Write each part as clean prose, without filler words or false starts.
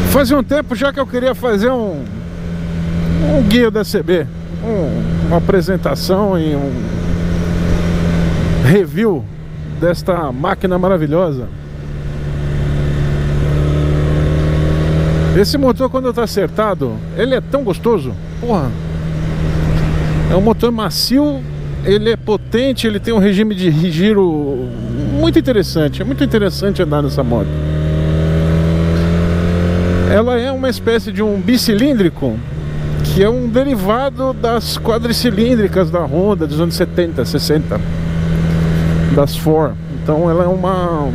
Fazia um tempo já que eu queria fazer um guia da CB, uma apresentação e um review desta máquina maravilhosa. Esse motor, quando está acertado, ele é tão gostoso. Porra, é um motor macio, ele é potente, ele tem um regime de giro muito interessante. É muito interessante andar nessa moto. Ela é uma espécie de um bicilíndrico, que é um derivado das quadricilíndricas da Honda dos anos 70, 60, das Ford. Então ela é uma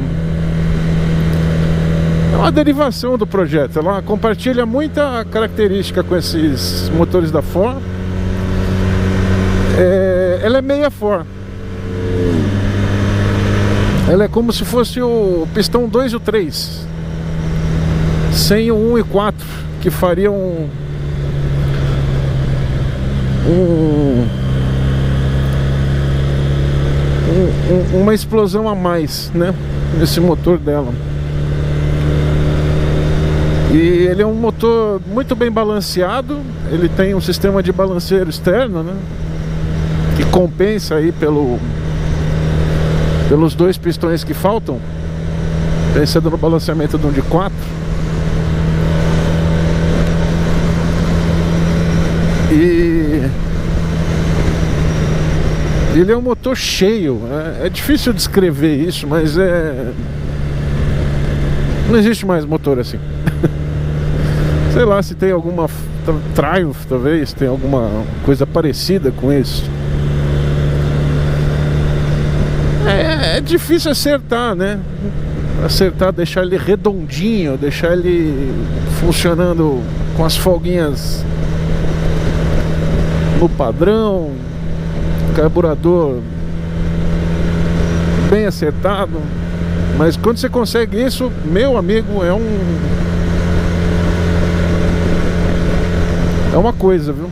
derivação do projeto. Ela compartilha muita característica com esses motores da Ford. Ela é meia Ford. Ela é como se fosse o pistão 2 e o 3, sem o 1 e 4, que fariam uma explosão a mais, né, nesse motor dela. E ele é um motor muito bem balanceado. Ele tem um sistema de balanceiro externo, né, que compensa aí pelos dois pistões que faltam, pensando no balanceamento de um de 4. E ele é um motor cheio. É difícil descrever isso, mas não existe mais motor assim. Sei lá se tem alguma Triumph, talvez, tem alguma coisa parecida com isso. É difícil acertar, né? Acertar, deixar ele redondinho, deixar ele funcionando com as folguinhas no padrão, carburador bem acertado. Mas quando você consegue isso, meu amigo, é uma coisa, viu?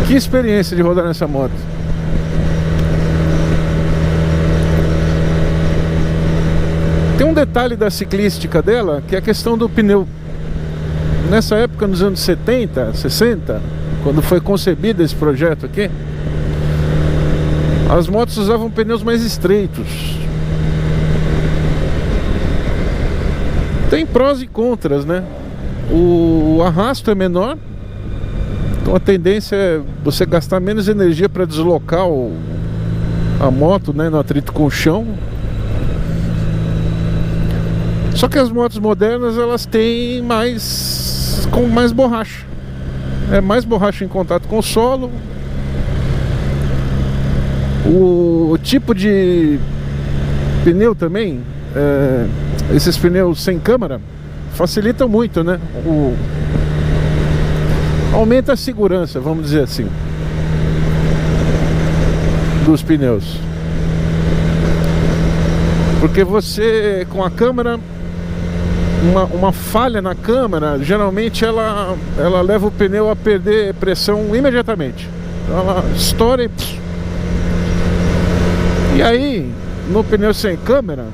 Que experiência de rodar nessa moto. Tem um detalhe da ciclística dela, que é a questão do pneu. Nessa época, nos anos 70, 60, quando foi concebido esse projeto aqui, as motos usavam pneus mais estreitos. Tem prós e contras, né? O arrasto é menor, então a tendência é você gastar menos energia para deslocar a moto, né, no atrito com o chão. Só que as motos modernas, elas têm mais borracha. É mais borracha em contato com o solo. O tipo de pneu também, esses pneus sem câmara, facilitam muito, né? Aumenta a segurança, vamos dizer assim, dos pneus. Porque você, com a câmera, uma falha na câmera, geralmente ela leva o pneu a perder pressão imediatamente. Então ela estoura e aí, no pneu sem câmera,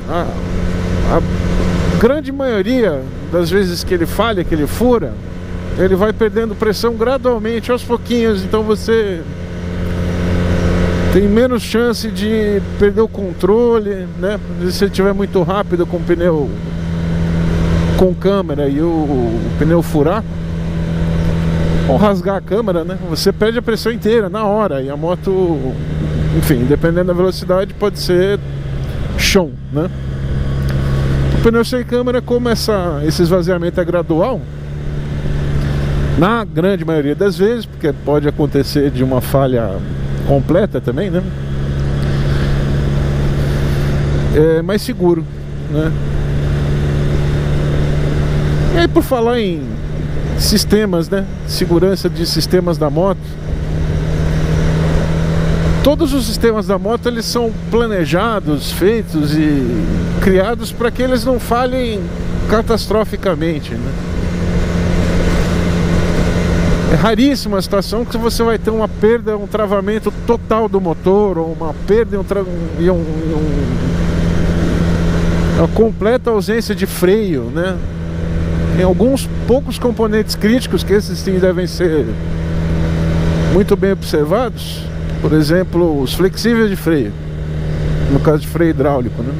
a grande maioria das vezes que ele falha, que ele fura, ele vai perdendo pressão gradualmente, aos pouquinhos. Então você tem menos chance de perder o controle, né? Se você estiver muito rápido com o pneu com câmera e o pneu furar ou rasgar a câmera, né? Você perde a pressão inteira na hora. E a moto, enfim, dependendo da velocidade, pode ser chão, né? O pneu sem câmera, como esse esvaziamento é gradual, na grande maioria das vezes, porque pode acontecer de uma falha completa também, né? É mais seguro, né? E aí, por falar em sistemas, né? Segurança de sistemas da moto, todos os sistemas da moto, eles são planejados, feitos e criados para que eles não falhem catastroficamente, né? É raríssima a situação que você vai ter uma perda, um travamento total do motor, ou uma perda É uma completa ausência de freio, né? Tem alguns poucos componentes críticos que esses sim devem ser muito bem observados. Por exemplo, os flexíveis de freio, no caso de freio hidráulico, né?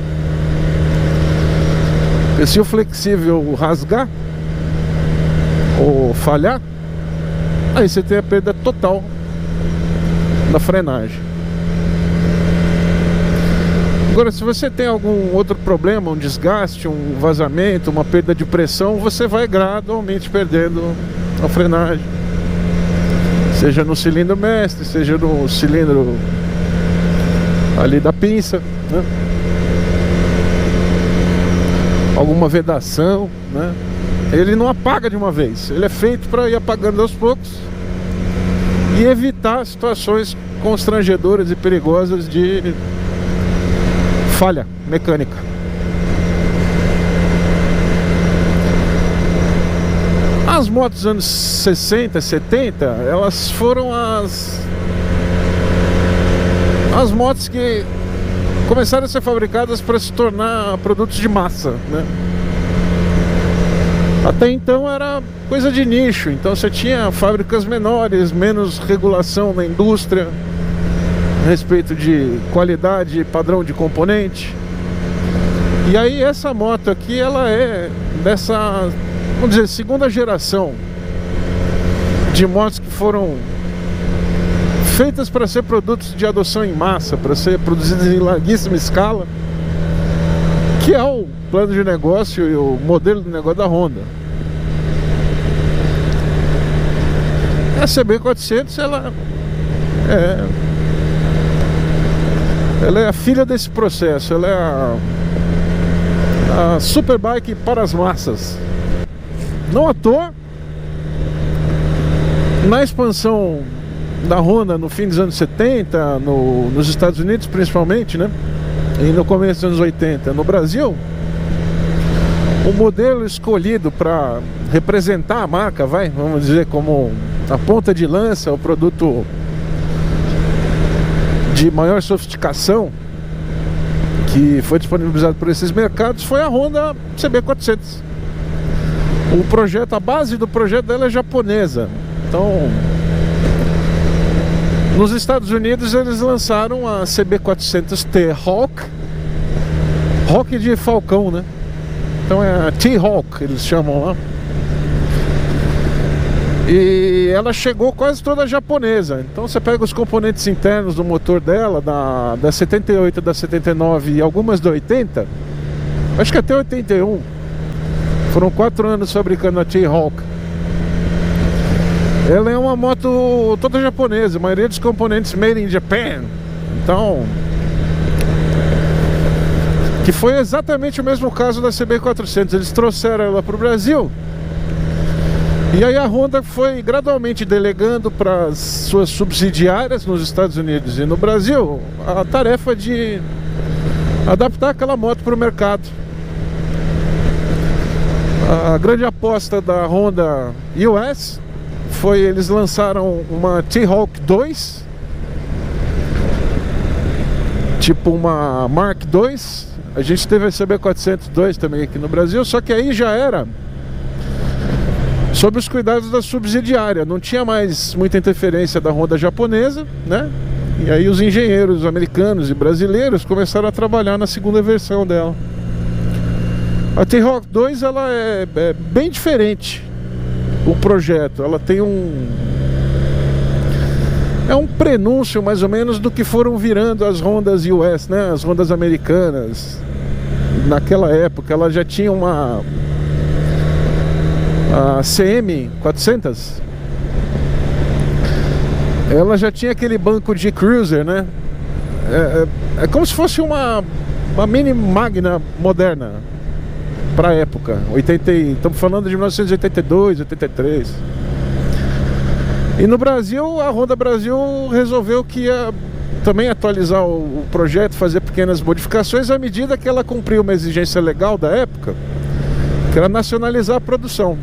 Porque se o flexível rasgar ou falhar, aí você tem a perda total da frenagem. Agora, se você tem algum outro problema, um desgaste, um vazamento, uma perda de pressão, você vai gradualmente perdendo a frenagem. Seja no cilindro mestre, seja no cilindro ali da pinça, né? Alguma vedação, né? Ele não apaga de uma vez, ele é feito para ir apagando aos poucos e evitar situações constrangedoras e perigosas de falha mecânica. As motos dos anos 60, 70, elas foram as motos que começaram a ser fabricadas para se tornar produtos de massa, né? Até então era coisa de nicho, então você tinha fábricas menores, menos regulação na indústria a respeito de qualidade e padrão de componente. E aí essa moto aqui, ela é dessa, vamos dizer, segunda geração de motos que foram feitas para ser produtos de adoção em massa, para ser produzidas em larguíssima escala, que é o plano de negócio e o modelo de negócio da Honda. A CB400, ela é a filha desse processo, ela é a superbike para as massas. Não à toa, na expansão da Honda no fim dos anos 70, nos Estados Unidos principalmente, né? E no começo dos anos 80 no Brasil, o modelo escolhido para representar a marca, vamos dizer, como a ponta de lança, o produto de maior sofisticação que foi disponibilizado por esses mercados, foi a Honda CB400. O projeto, a base do projeto dela é japonesa. Então, nos Estados Unidos eles lançaram a CB400 T-Hawk, Hawk de falcão, né? Então é a T-Hawk, eles chamam lá. E ela chegou quase toda japonesa. Então você pega os componentes internos do motor dela, da 78, da 79 e algumas da 80, acho que até 81. Foram 4 anos fabricando a T-Hawk. Ela é uma moto toda japonesa, a maioria dos componentes made in Japan. Então, que foi exatamente o mesmo caso da CB400. Eles trouxeram ela para o Brasil, e aí a Honda foi gradualmente delegando para as suas subsidiárias nos Estados Unidos e no Brasil a tarefa de adaptar aquela moto para o mercado. A grande aposta da Honda US foi, eles lançaram uma T-Hawk 2, tipo uma Mark II. A gente teve a CB402 também aqui no Brasil, só que aí já era sob os cuidados da subsidiária, não tinha mais muita interferência da Honda japonesa, né? E aí os engenheiros americanos e brasileiros começaram a trabalhar na segunda versão dela. A T-Hawk 2, ela é bem diferente. O projeto, ela tem é um prenúncio mais ou menos do que foram virando as Hondas US, né? As Hondas americanas. Naquela época ela já tinha a CM400, ela já tinha aquele banco de cruiser, né? É como se fosse uma mini Magna moderna para a época, estamos falando de 1982, 83. E no Brasil, a Honda Brasil resolveu que ia também atualizar o projeto, fazer pequenas modificações à medida que ela cumpriu uma exigência legal da época, que era nacionalizar a produção.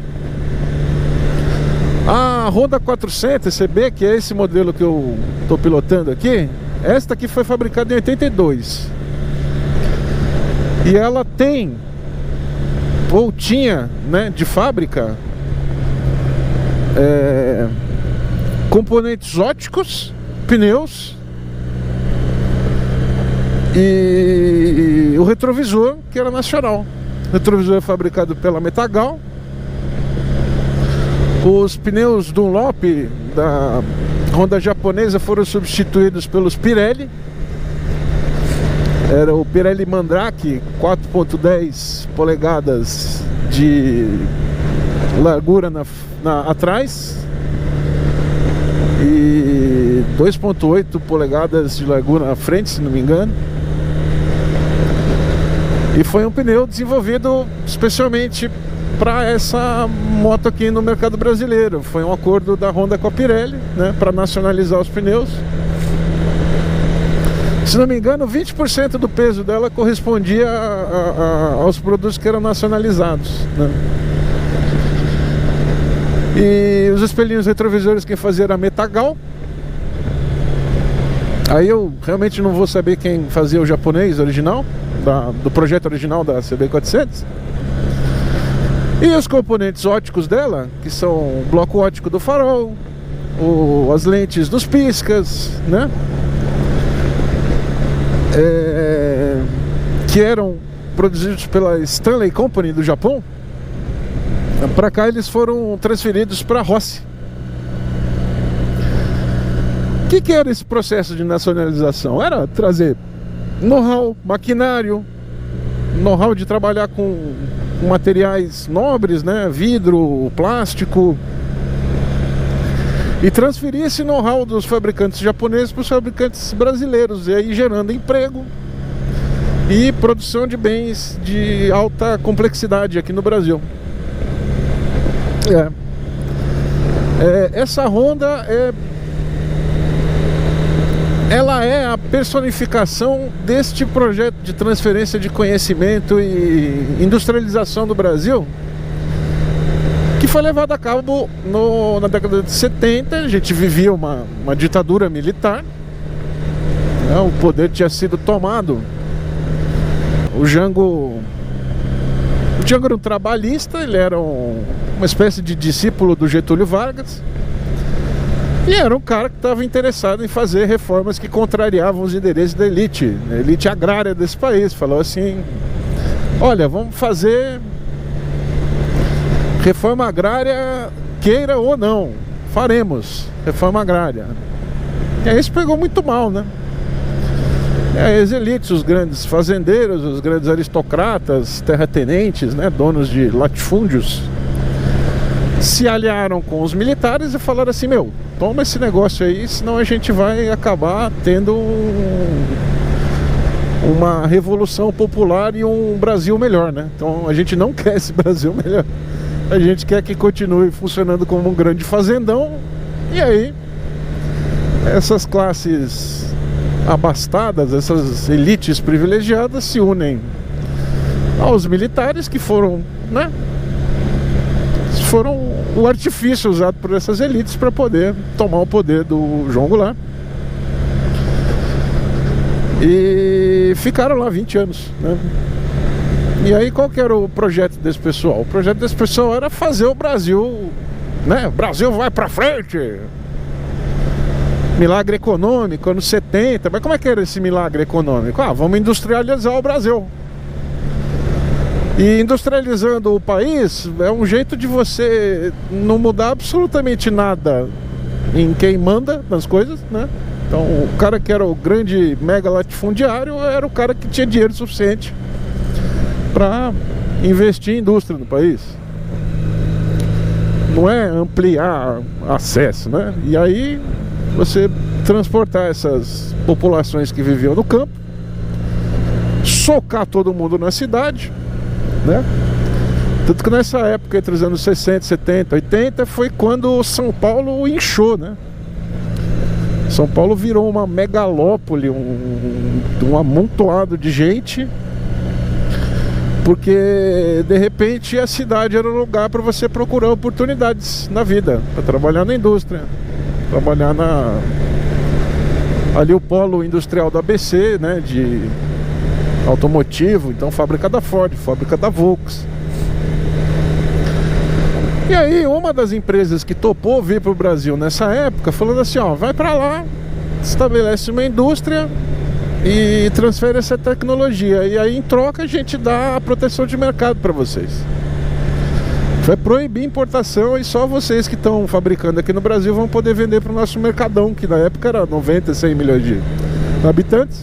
A Honda 400 CB, que é esse modelo que eu estou pilotando aqui, esta aqui foi fabricada em 82. E ela tem, ou tinha, né, de fábrica, componentes óticos, pneus e o retrovisor, que era nacional. O retrovisor é fabricado pela Metagal. Os pneus Dunlop da Honda japonesa foram substituídos pelos Pirelli. Era o Pirelli Mandrake, 4.10 polegadas de largura atrás e 2.8 polegadas de largura na frente, se não me engano. E foi um pneu desenvolvido especialmente para essa moto aqui no mercado brasileiro. Foi um acordo da Honda com a Pirelli, né, para nacionalizar os pneus. Se não me engano, 20% do peso dela correspondia aos produtos que eram nacionalizados, né? E os espelhinhos retrovisores quem fazia era a Metagal. Aí eu realmente não vou saber quem fazia o japonês original, do projeto original da CB400. E os componentes óticos dela, que são o bloco ótico do farol, as lentes dos piscas, né? Que eram produzidos pela Stanley Company do Japão. Para cá eles foram transferidos para a Rossi. O que era esse processo de nacionalização? Era trazer know-how, maquinário, know-how de trabalhar com materiais nobres, né? Vidro, plástico, e transferir esse know-how dos fabricantes japoneses para os fabricantes brasileiros, e aí gerando emprego e produção de bens de alta complexidade aqui no Brasil. Essa Honda ela é a personificação deste projeto de transferência de conhecimento e industrialização do Brasil, que foi levado a cabo na década de 70. A gente vivia uma ditadura militar, né? O poder tinha sido tomado. O Jango era um trabalhista, ele era uma espécie de discípulo do Getúlio Vargas. E era um cara que estava interessado em fazer reformas que contrariavam os interesses da elite agrária desse país. Falou assim: olha, vamos fazer reforma agrária, queira ou não, faremos reforma agrária. E aí isso pegou muito mal, né? As elites, os grandes fazendeiros, os grandes aristocratas, terratenentes, né, donos de latifúndios, se aliaram com os militares e falaram assim: meu, toma esse negócio aí, senão a gente vai acabar tendo uma revolução popular e um Brasil melhor, né? Então a gente não quer esse Brasil melhor, a gente quer que continue funcionando como um grande fazendão. E aí essas classes abastadas, essas elites privilegiadas se unem aos militares, que foram, né, foram o artifício usado por essas elites para poder tomar o poder do João Goulart. E ficaram lá 20 anos, né? E aí qual que era o projeto desse pessoal? O projeto desse pessoal era fazer o Brasil, né? O Brasil vai pra frente. Milagre econômico, anos 70. Mas como é que era esse milagre econômico? Vamos industrializar o Brasil. E industrializando o país é um jeito de você não mudar absolutamente nada em quem manda nas coisas, né? Então o cara que era o grande mega latifundiário era o cara que tinha dinheiro suficiente para investir em indústria no país. Não é ampliar acesso, né? E aí você transportar essas populações que viviam no campo, socar todo mundo na cidade, né? Tanto que nessa época, entre os anos 60, 70, 80, foi quando São Paulo inchou, né? São Paulo virou uma megalópole, um amontoado de gente, porque de repente a cidade era um lugar para você procurar oportunidades na vida, para trabalhar na indústria, trabalhar ali o polo industrial do ABC, né, automotivo, então fábrica da Ford, fábrica da Volks. E aí uma das empresas que topou vir para o Brasil nessa época, falando assim, ó, vai para lá, estabelece uma indústria e transfere essa tecnologia, e aí em troca a gente dá a proteção de mercado para vocês. Vai proibir importação e só vocês que estão fabricando aqui no Brasil vão poder vender para o nosso mercadão, que na época era 90, 100 milhões de habitantes.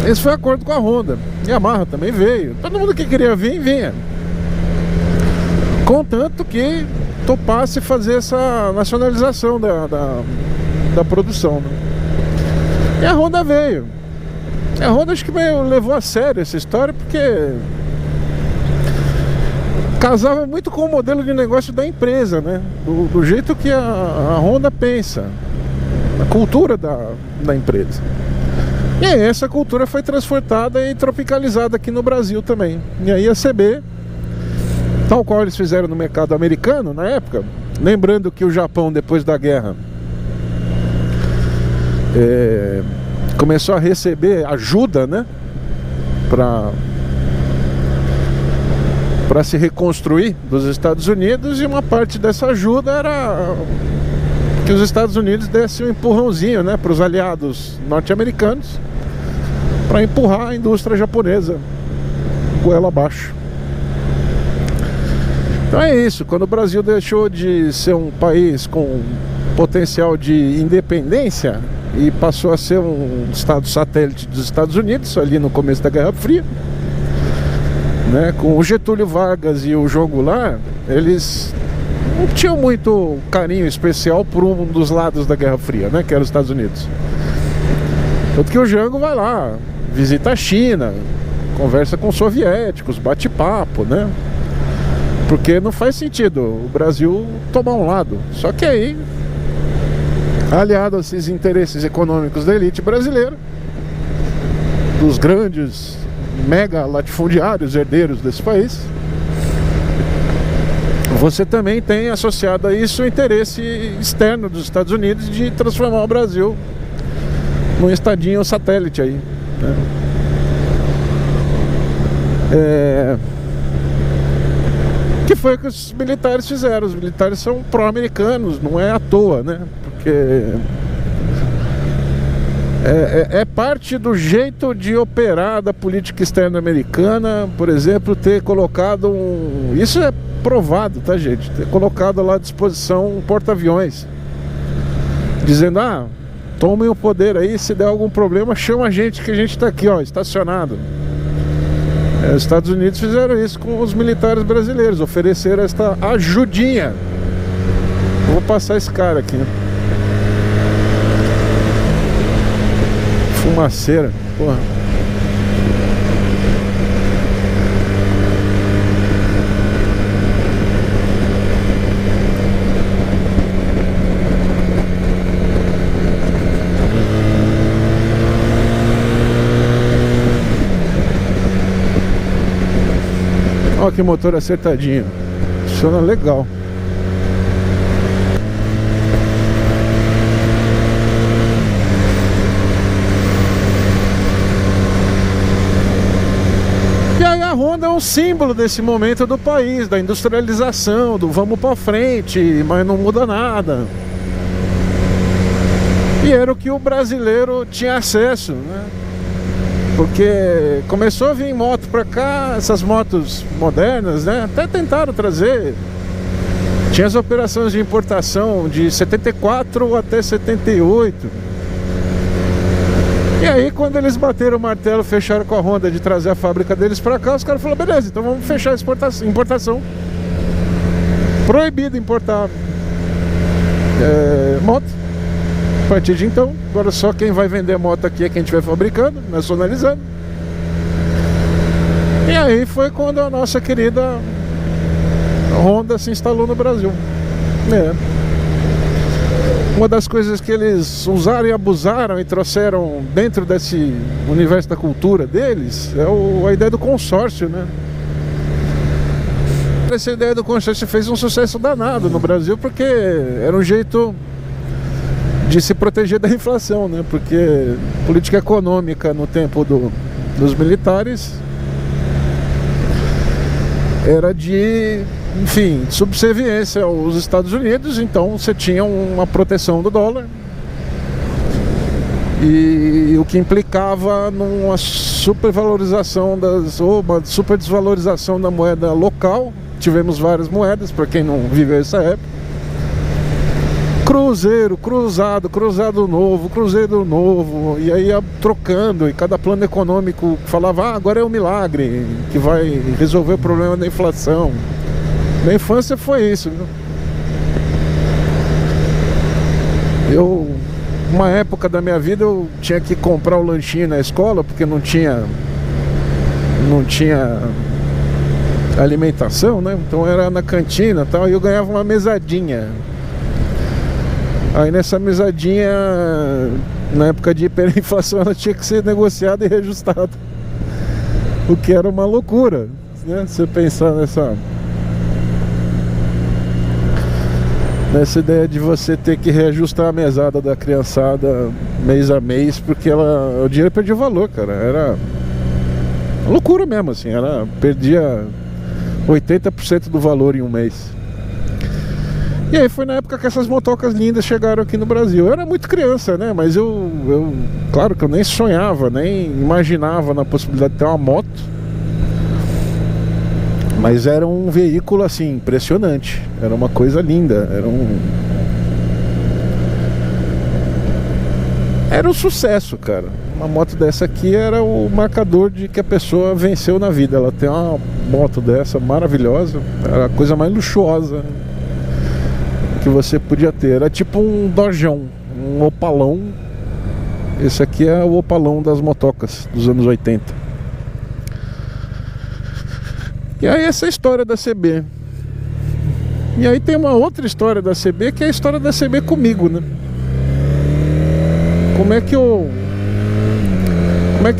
Esse foi acordo com a Honda. E a Yamaha também veio. Todo mundo que queria vir, vinha. Contanto que topasse fazer essa nacionalização da produção, né? E a Honda veio. E a Honda acho que meio levou a sério essa história, porque casava muito com o modelo de negócio da empresa, né? Do jeito que a Honda pensa, a cultura da empresa. E aí essa cultura foi transportada e tropicalizada aqui no Brasil também. E aí a CB, tal qual eles fizeram no mercado americano na época, lembrando que o Japão, depois da guerra, começou a receber ajuda, né, para se reconstruir dos Estados Unidos, e uma parte dessa ajuda era que os Estados Unidos dessem um empurrãozinho, né, para os aliados norte-americanos, para empurrar a indústria japonesa goela abaixo. Então é isso, quando o Brasil deixou de ser um país com potencial de independência e passou a ser um estado satélite dos Estados Unidos, ali no começo da Guerra Fria, né, com o Getúlio Vargas e o João Goulart, eles não tinham muito carinho especial por um dos lados da Guerra Fria, né, que era os Estados Unidos. Tanto que o Jango vai lá, visita a China, conversa com os soviéticos, bate papo, né? Porque não faz sentido o Brasil tomar um lado. Só que aí, aliado a esses interesses econômicos da elite brasileira, dos grandes mega latifundiários herdeiros desse país, você também tem associado a isso o interesse externo dos Estados Unidos de transformar o Brasil num estadinho satélite aí, né? Que foi o que os militares fizeram. Os militares são pró-americanos, não é à toa, né? Porque é parte do jeito de operar da política externa americana, por exemplo, ter colocado isso é provado, tá, gente? Ter colocado lá à disposição um porta-aviões, dizendo, tomem o poder aí, se der algum problema, chama a gente que a gente tá aqui, ó, estacionado. Os Estados Unidos fizeram isso com os militares brasileiros, ofereceram esta ajudinha. Vou passar esse cara aqui. Fumaceira, porra. Olha que motor acertadinho. Funciona legal. E aí a Honda é um símbolo desse momento do país, da industrialização, do vamos pra frente, mas não muda nada. E era o que o brasileiro tinha acesso, né? Porque começou a vir moto pra cá, essas motos modernas, né? Até tentaram trazer. Tinha as operações de importação de 74 até 78. E aí quando eles bateram o martelo, fecharam com a Honda de trazer a fábrica deles pra cá, os caras falaram, beleza, então vamos fechar a importação. Proibido importar moto. A partir de então, agora só quem vai vender moto aqui é quem estiver fabricando, nacionalizando. E aí foi quando a nossa querida Honda se instalou no Brasil. Uma das coisas que eles usaram e abusaram e trouxeram dentro desse universo da cultura deles é a ideia do consórcio, né? Essa ideia do consórcio fez um sucesso danado no Brasil, porque era um jeito de se proteger da inflação, né? Porque política econômica no tempo dos militares era de, enfim, subserviência aos Estados Unidos. Então você tinha uma proteção do dólar, e o que implicava numa supervalorização ou uma super desvalorização da moeda local. Tivemos várias moedas, para quem não viveu essa época: cruzeiro, cruzado novo, cruzeiro novo, e aí ia trocando, e cada plano econômico falava: agora é um milagre que vai resolver o problema da inflação. Na infância foi isso, viu? Uma época da minha vida eu tinha que comprar o lanchinho na escola, porque não tinha alimentação, né? Então era na cantina e tal, e eu ganhava uma mesadinha. Aí nessa mesadinha, na época de hiperinflação, ela tinha que ser negociada e reajustada, o que era uma loucura, né? Você pensar nessa ideia de você ter que reajustar a mesada da criançada mês a mês, porque o dinheiro perdia valor, cara. Era uma loucura mesmo, assim. Perdia 80% do valor em um mês. E aí foi na época que essas motocas lindas chegaram aqui no Brasil. Eu era muito criança, né? Mas claro que eu nem sonhava, nem imaginava na possibilidade de ter uma moto. Mas era um veículo, assim, impressionante. Era uma coisa linda. Era um sucesso, cara. Uma moto dessa aqui era o marcador de que a pessoa venceu na vida. Ela tem uma moto dessa maravilhosa. Era a coisa mais luxuosa que você podia ter. Era tipo um Dojão, um Opalão. Esse aqui é o Opalão das motocas dos anos 80. E aí essa história da CB. E aí tem uma outra história da CB, que é a história da CB comigo, né? Como é que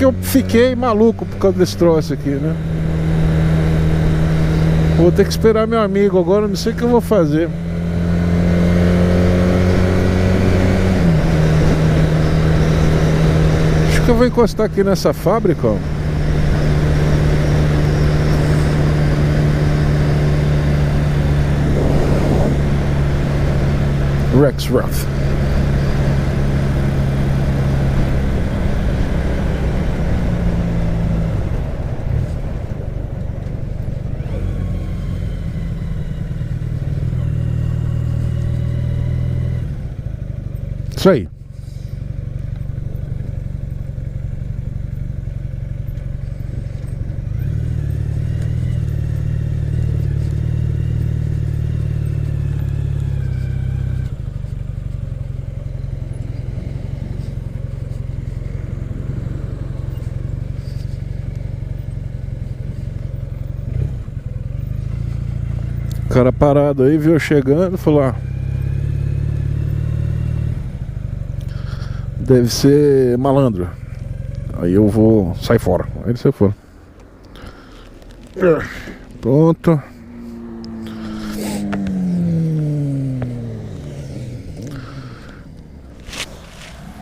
eu fiquei maluco por causa desse troço aqui, né? Vou ter que esperar meu amigo agora, não sei o que eu vou fazer. Acho que eu vou encostar aqui nessa fábrica, ó. Rexroth. Isso aí. O cara parado aí, viu chegando, falou: ah, deve ser malandro. Aí eu vou sair fora. Aí ele saiu fora. Pronto.